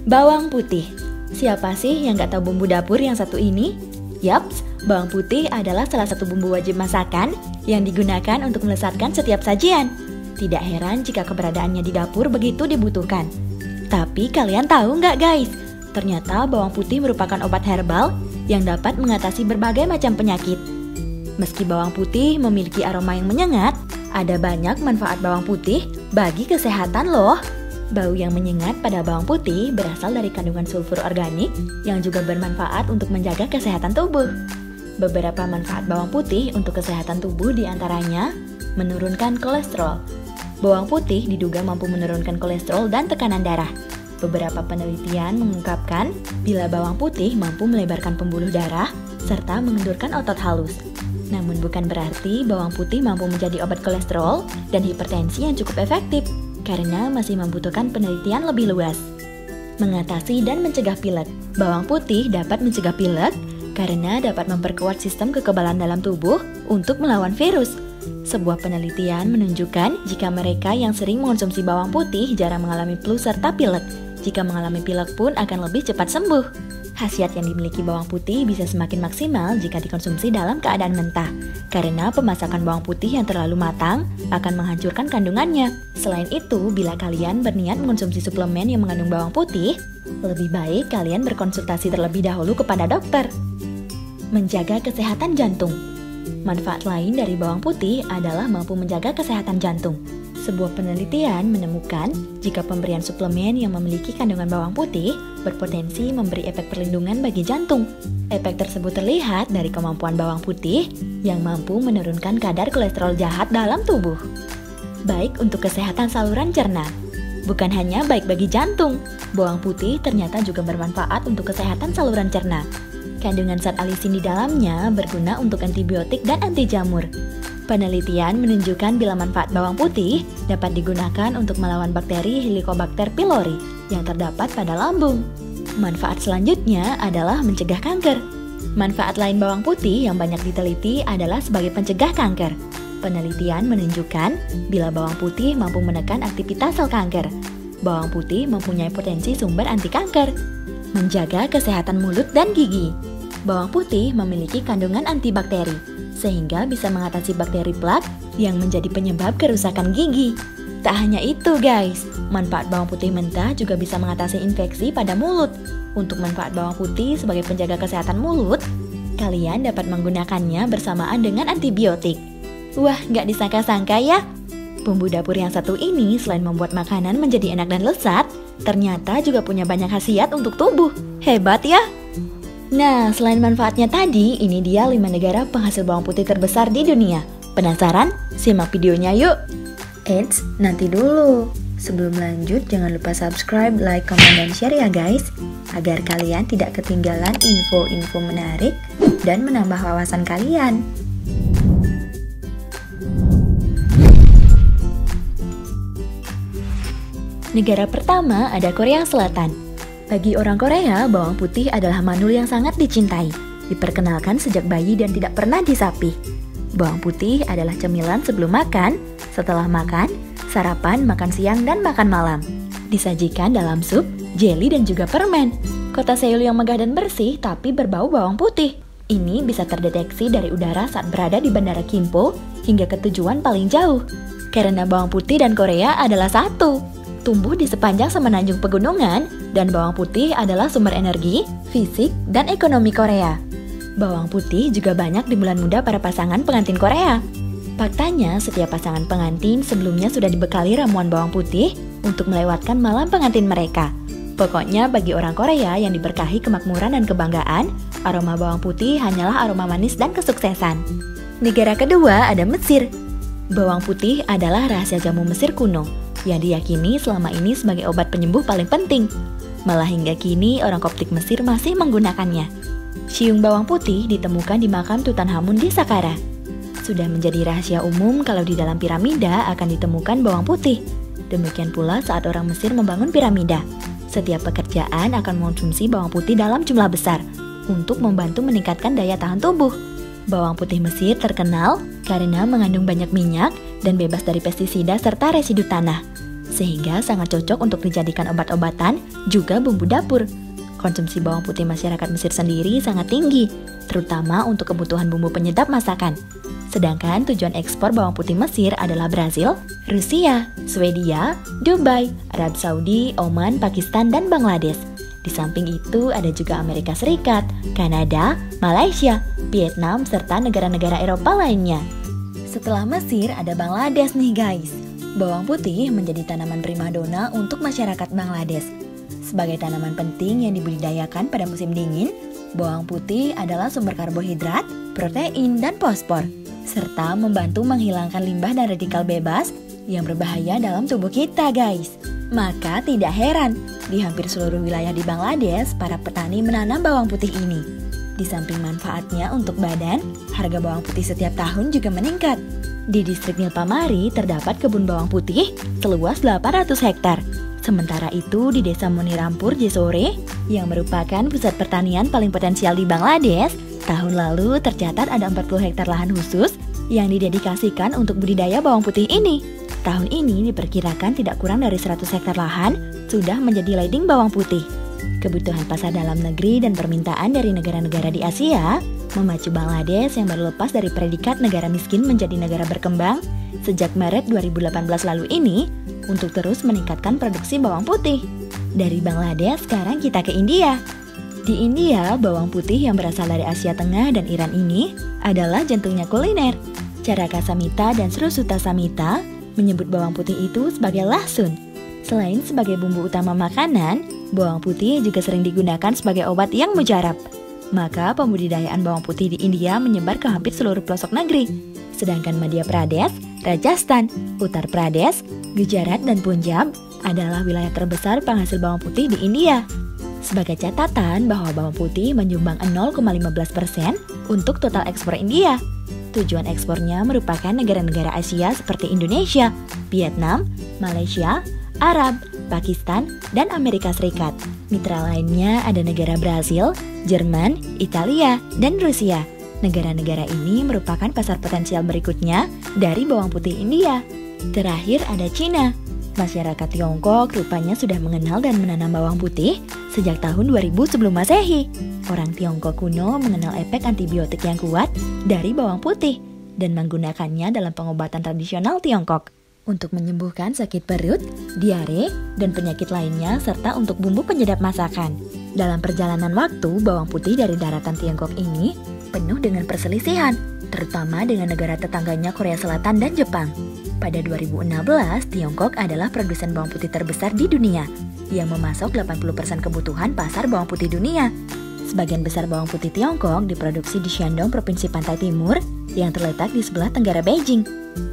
Bawang putih. Siapa sih yang gak tahu bumbu dapur yang satu ini? Yaps, bawang putih adalah salah satu bumbu wajib masakan yang digunakan untuk melesatkan setiap sajian. Tidak heran jika keberadaannya di dapur begitu dibutuhkan. Tapi kalian tahu nggak guys? Ternyata bawang putih merupakan obat herbal yang dapat mengatasi berbagai macam penyakit. Meski bawang putih memiliki aroma yang menyengat, ada banyak manfaat bawang putih bagi kesehatan loh. Bau yang menyengat pada bawang putih berasal dari kandungan sulfur organik yang juga bermanfaat untuk menjaga kesehatan tubuh. Beberapa manfaat bawang putih untuk kesehatan tubuh diantaranya menurunkan kolesterol. Bawang putih diduga mampu menurunkan kolesterol dan tekanan darah. Beberapa penelitian mengungkapkan bila bawang putih mampu melebarkan pembuluh darah serta mengendurkan otot halus. Namun bukan berarti bawang putih mampu menjadi obat kolesterol dan hipertensi yang cukup efektif, karena masih membutuhkan penelitian lebih luas. Mengatasi dan mencegah pilek. Bawang putih dapat mencegah pilek karena dapat memperkuat sistem kekebalan dalam tubuh untuk melawan virus. Sebuah penelitian menunjukkan jika mereka yang sering mengonsumsi bawang putih jarang mengalami flu serta pilek. Jika mengalami pilek pun akan lebih cepat sembuh. Khasiat yang dimiliki bawang putih bisa semakin maksimal jika dikonsumsi dalam keadaan mentah, karena pemasakan bawang putih yang terlalu matang akan menghancurkan kandungannya. Selain itu, bila kalian berniat mengonsumsi suplemen yang mengandung bawang putih, lebih baik kalian berkonsultasi terlebih dahulu kepada dokter. Menjaga kesehatan jantung. Manfaat lain dari bawang putih adalah mampu menjaga kesehatan jantung. Sebuah penelitian menemukan jika pemberian suplemen yang memiliki kandungan bawang putih berpotensi memberi efek perlindungan bagi jantung. Efek tersebut terlihat dari kemampuan bawang putih yang mampu menurunkan kadar kolesterol jahat dalam tubuh. Baik untuk kesehatan saluran cerna. Bukan hanya baik bagi jantung, bawang putih ternyata juga bermanfaat untuk kesehatan saluran cerna. Kandungan zat alisin di dalamnya berguna untuk antibiotik dan anti jamur. Penelitian menunjukkan bila manfaat bawang putih dapat digunakan untuk melawan bakteri Helicobacter pylori yang terdapat pada lambung. Manfaat selanjutnya adalah mencegah kanker. Manfaat lain bawang putih yang banyak diteliti adalah sebagai pencegah kanker. Penelitian menunjukkan bila bawang putih mampu menekan aktivitas sel kanker. Bawang putih mempunyai potensi sumber anti kanker. Menjaga kesehatan mulut dan gigi. Bawang putih memiliki kandungan antibakteri, sehingga bisa mengatasi bakteri plak yang menjadi penyebab kerusakan gigi. Tak hanya itu guys, manfaat bawang putih mentah juga bisa mengatasi infeksi pada mulut. Untuk manfaat bawang putih sebagai penjaga kesehatan mulut, kalian dapat menggunakannya bersamaan dengan antibiotik. Wah, nggak disangka-sangka ya? Bumbu dapur yang satu ini selain membuat makanan menjadi enak dan lezat, ternyata juga punya banyak khasiat untuk tubuh. Hebat ya? Nah, selain manfaatnya tadi, ini dia 5 negara penghasil bawang putih terbesar di dunia. Penasaran? Simak videonya yuk! Eits, nanti dulu. Sebelum lanjut, jangan lupa subscribe, like, komen, dan share ya guys, agar kalian tidak ketinggalan info-info menarik dan menambah wawasan kalian. Negara pertama ada Korea Selatan. Bagi orang Korea, bawang putih adalah manul yang sangat dicintai. Diperkenalkan sejak bayi dan tidak pernah disapi. Bawang putih adalah cemilan sebelum makan, setelah makan, sarapan, makan siang, dan makan malam. Disajikan dalam sup, jeli, dan juga permen. Kota Seoul yang megah dan bersih tapi berbau bawang putih. Ini bisa terdeteksi dari udara saat berada di Bandara Gimpo hingga ke tujuan paling jauh. Karena bawang putih dan Korea adalah satu. Tumbuh di sepanjang semenanjung pegunungan, dan bawang putih adalah sumber energi, fisik, dan ekonomi Korea. Bawang putih juga banyak di bulan muda para pasangan pengantin Korea. Faktanya, setiap pasangan pengantin sebelumnya sudah dibekali ramuan bawang putih untuk melewatkan malam pengantin mereka. Pokoknya bagi orang Korea yang diberkahi kemakmuran dan kebanggaan, aroma bawang putih hanyalah aroma manis dan kesuksesan. Negara kedua ada Mesir. Bawang putih adalah rahasia jamu Mesir kuno yang diyakini selama ini sebagai obat penyembuh paling penting. Malah hingga kini orang Koptik Mesir masih menggunakannya. Siung bawang putih ditemukan di makam Tutankhamun di Saqqara. Sudah menjadi rahasia umum kalau di dalam piramida akan ditemukan bawang putih. Demikian pula saat orang Mesir membangun piramida. Setiap pekerjaan akan mengonsumsi bawang putih dalam jumlah besar untuk membantu meningkatkan daya tahan tubuh. Bawang putih Mesir terkenal karena mengandung banyak minyak dan bebas dari pestisida serta residu tanah. sehingga sangat cocok untuk dijadikan obat-obatan, juga bumbu dapur. Konsumsi bawang putih masyarakat Mesir sendiri sangat tinggi, terutama untuk kebutuhan bumbu penyedap masakan. Sedangkan tujuan ekspor bawang putih Mesir adalah Brasil, Rusia, Swedia, Dubai, Arab Saudi, Oman, Pakistan, dan Bangladesh. Di samping itu ada juga Amerika Serikat, Kanada, Malaysia, Vietnam, serta negara-negara Eropa lainnya. Setelah Mesir ada Bangladesh nih guys. Bawang putih menjadi tanaman primadona untuk masyarakat Bangladesh. Sebagai tanaman penting yang dibudidayakan pada musim dingin, bawang putih adalah sumber karbohidrat, protein, dan fosfor, serta membantu menghilangkan limbah dan radikal bebas yang berbahaya dalam tubuh kita guys. Maka tidak heran, di hampir seluruh wilayah di Bangladesh, para petani menanam bawang putih ini. Di samping manfaatnya untuk badan, harga bawang putih setiap tahun juga meningkat. Di distrik Nilpamari terdapat kebun bawang putih seluas 800 hektar. Sementara itu di desa Monirampur, Jessore, yang merupakan pusat pertanian paling potensial di Bangladesh, tahun lalu tercatat ada 40 hektar lahan khusus yang didedikasikan untuk budidaya bawang putih ini. Tahun ini diperkirakan tidak kurang dari 100 hektar lahan sudah menjadi lading bawang putih. Kebutuhan pasar dalam negeri dan permintaan dari negara-negara di Asia memacu Bangladesh yang baru lepas dari predikat negara miskin menjadi negara berkembang sejak Maret 2018 lalu ini untuk terus meningkatkan produksi bawang putih. Dari Bangladesh sekarang kita ke India. Di India, bawang putih yang berasal dari Asia Tengah dan Iran ini adalah jantungnya kuliner. Charaka Samhita dan Srusuta Samhita menyebut bawang putih itu sebagai lahsun. Selain sebagai bumbu utama makanan, bawang putih juga sering digunakan sebagai obat yang mujarab. Maka pembudidayaan bawang putih di India menyebar ke hampir seluruh pelosok negeri. Sedangkan Madhya Pradesh, Rajasthan, Uttar Pradesh, Gujarat, dan Punjab adalah wilayah terbesar penghasil bawang putih di India. Sebagai catatan bahwa bawang putih menyumbang 0,15% untuk total ekspor India. Tujuan ekspornya merupakan negara-negara Asia seperti Indonesia, Vietnam, Malaysia, Arab, Pakistan, dan Amerika Serikat. Mitra lainnya ada negara Brasil, Jerman, Italia, dan Rusia. Negara-negara ini merupakan pasar potensial berikutnya dari bawang putih India. Terakhir ada Cina. Masyarakat Tiongkok rupanya sudah mengenal dan menanam bawang putih sejak tahun 2000 sebelum Masehi. Orang Tiongkok kuno mengenal efek antibiotik yang kuat dari bawang putih dan menggunakannya dalam pengobatan tradisional Tiongkok untuk menyembuhkan sakit perut, diare, dan penyakit lainnya serta untuk bumbu penyedap masakan. Dalam perjalanan waktu, bawang putih dari daratan Tiongkok ini penuh dengan perselisihan, terutama dengan negara tetangganya Korea Selatan dan Jepang. Pada 2016, Tiongkok adalah produsen bawang putih terbesar di dunia yang memasok 80% kebutuhan pasar bawang putih dunia. Sebagian besar bawang putih Tiongkok diproduksi di Shandong, Provinsi Pantai Timur yang terletak di sebelah tenggara Beijing.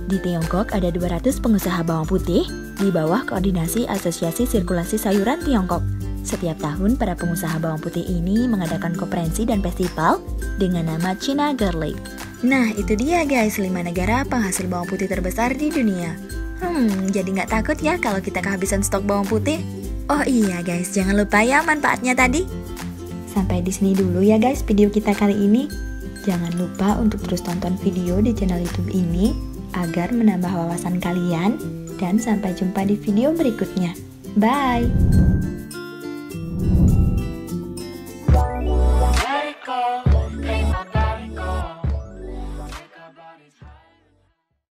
Di Tiongkok ada 200 pengusaha bawang putih di bawah koordinasi Asosiasi Sirkulasi Sayuran Tiongkok. Setiap tahun, para pengusaha bawang putih ini mengadakan konferensi dan festival dengan nama China Garlic. Nah, itu dia guys, 5 negara penghasil bawang putih terbesar di dunia. Jadi nggak takut ya kalau kita kehabisan stok bawang putih? Oh iya guys, jangan lupa ya manfaatnya tadi. Sampai di sini dulu ya guys video kita kali ini. Jangan lupa untuk terus tonton video di channel YouTube ini agar menambah wawasan kalian. Dan sampai jumpa di video berikutnya. Bye!